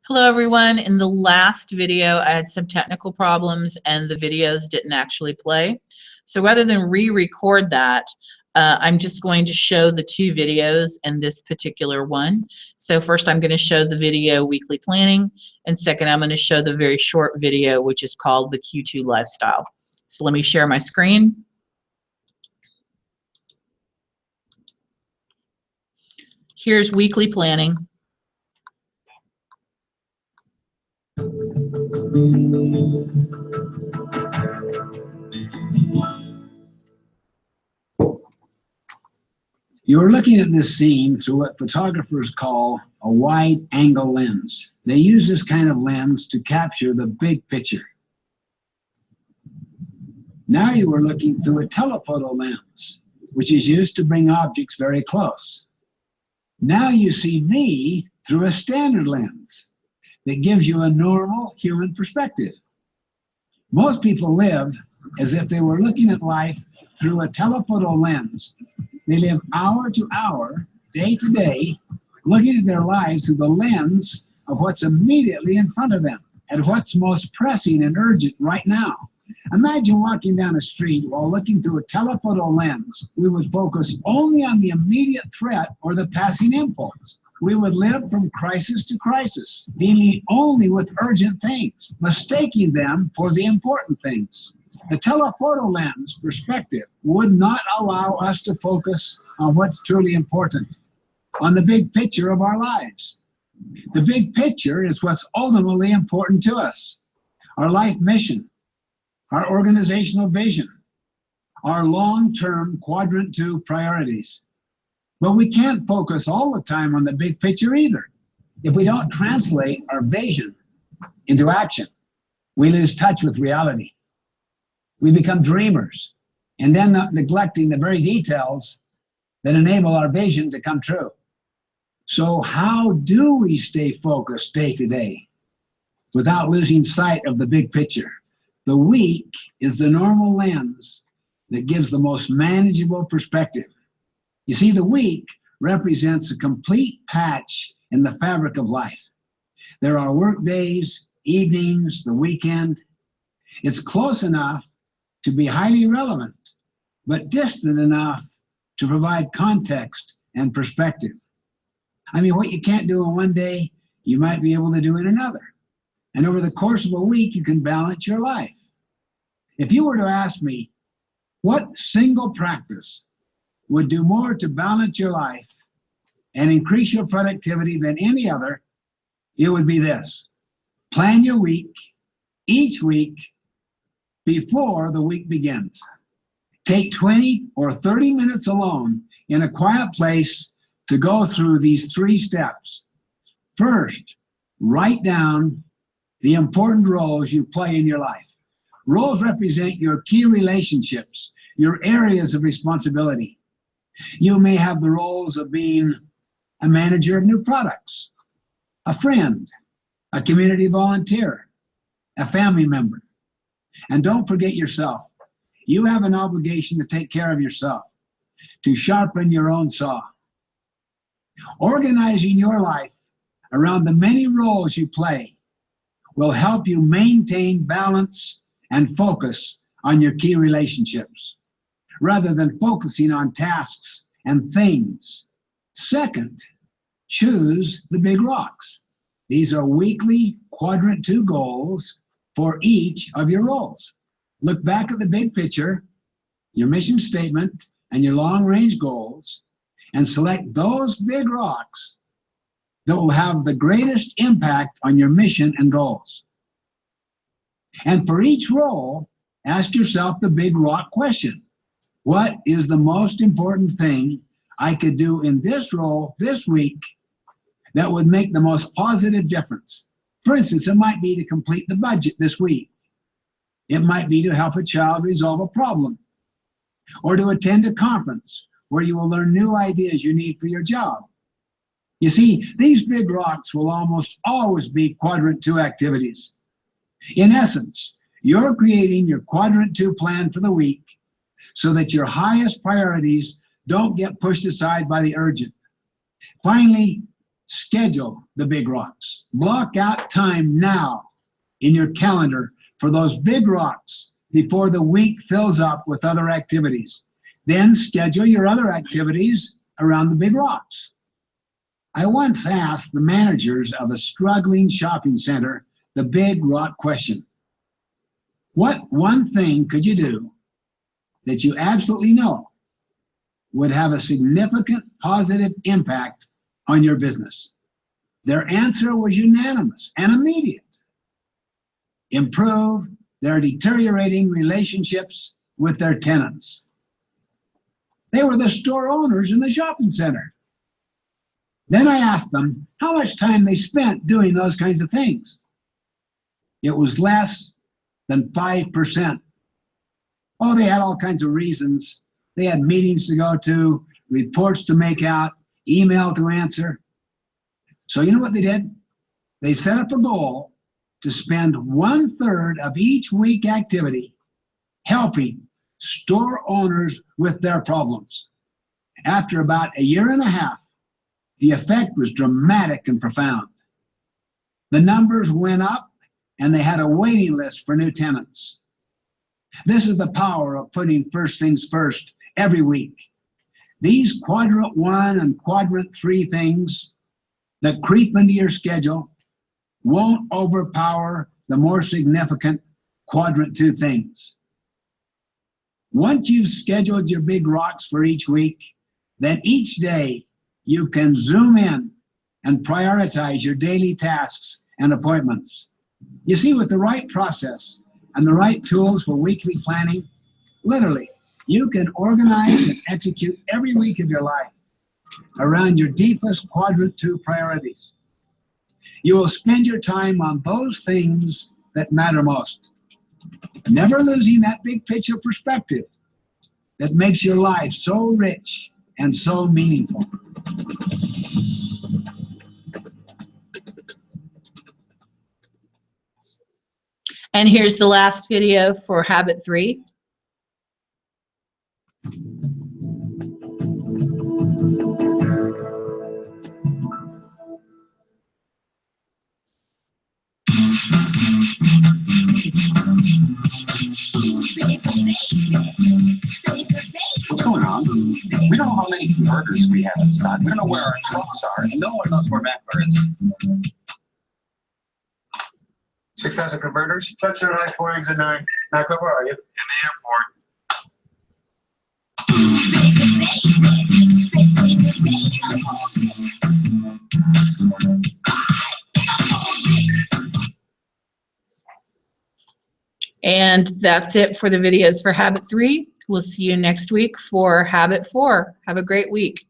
Hello everyone. In the last video, I had some technical problems and the videos didn't actually play. So rather than re-record that, I'm just going to show the two videos in this particular one. So first I'm going to show the video weekly planning, and second I'm going to show the very short video which is called the Q2 lifestyle. So let me share my screen. Here's weekly planning. You're looking at this scene through what photographers call a wide-angle lens. They use this kind of lens to capture the big picture. Now you are looking through a telephoto lens, which is used to bring objects very close. Now you see me through a standard lens that gives you a normal human perspective. Most people live as if they were looking at life through a telephoto lens. They live hour to hour, day to day, looking at their lives through the lens of what's immediately in front of them and what's most pressing and urgent right now. Imagine walking down a street while looking through a telephoto lens. We would focus only on the immediate threat or the passing impulse. We would live from crisis to crisis, dealing only with urgent things, mistaking them for the important things. The telephoto lens perspective would not allow us to focus on what's truly important, on the big picture of our lives. The big picture is what's ultimately important to us: our life mission, our organizational vision, our long-term quadrant 2 priorities. But we can't focus all the time on the big picture either. If we don't translate our vision into action, we lose touch with reality. We become dreamers and end up neglecting the very details that enable our vision to come true. So how do we stay focused day to day without losing sight of the big picture? The week is the normal lens that gives the most manageable perspective. You see, the week represents a complete patch in the fabric of life. There are work days, evenings, the weekend. It's close enough to be highly relevant, but distant enough to provide context and perspective. I mean, what you can't do in one day, you might be able to do in another. And over the course of a week, you can balance your life. If you were to ask me, what single practice would do more to balance your life and increase your productivity than any other, it would be this: plan your week, each week, before the week begins. Take 20 or 30 minutes alone in a quiet place to go through these 3 steps. First, write down the important roles you play in your life. Roles represent your key relationships, your areas of responsibility. You may have the roles of being a manager of new products, a friend, a community volunteer, a family member. And don't forget yourself. You have an obligation to take care of yourself, to sharpen your own saw. Organizing your life around the many roles you play will help you maintain balance and focus on your key relationships, rather than focusing on tasks and things. Second, choose the big rocks. These are weekly quadrant 2 goals for each of your roles. Look back at the big picture, your mission statement, and your long-range goals, and select those big rocks that will have the greatest impact on your mission and goals. And for each role, ask yourself the big rock question: what is the most important thing I could do in this role this week that would make the most positive difference? For instance, it might be to complete the budget this week. It might be to help a child resolve a problem, or to attend a conference where you will learn new ideas you need for your job. You see, these big rocks will almost always be quadrant 2 activities. In essence, you're creating your quadrant 2 plan for the week so that your highest priorities don't get pushed aside by the urgent. Finally, schedule the big rocks. Block out time now in your calendar for those big rocks before the week fills up with other activities. Then schedule your other activities around the big rocks. I once asked the managers of a struggling shopping center the big rock question. What one thing could you do that you absolutely know would have a significant positive impact on your business? Their answer was unanimous and immediate. Improve their deteriorating relationships with their tenants. They were the store owners in the shopping center. Then I asked them how much time they spent doing those kinds of things. It was less than 5%. Oh, they had all kinds of reasons. They had meetings to go to, reports to make out, email to answer. So you know what they did? They set up a goal to spend 1/3 of each week activity helping store owners with their problems. After about a year and a half, the effect was dramatic and profound. The numbers went up and they had a waiting list for new tenants. This is the power of putting first things first every week. These quadrant 1 and quadrant 3 things that creep into your schedule won't overpower the more significant quadrant 2 things. Once you've scheduled your big rocks for each week, then each day you can zoom in and prioritize your daily tasks and appointments. You see, with the right process and the right tools for weekly planning, literally, you can organize and execute every week of your life around your deepest quadrant 2 priorities. You will spend your time on those things that matter most, never losing that big picture perspective that makes your life so rich and so meaningful. And here's the last video for habit 3. What's going on? We don't know how many converters we have in stock. We don't know where our trucks are, and no one knows where Mackler is. 6,000 converters? Touch your right 4 eggs at 9. Mackler, where are you? In the airport. And that's it for the videos for habit 3. We'll see you next week for habit 4. Have a great week.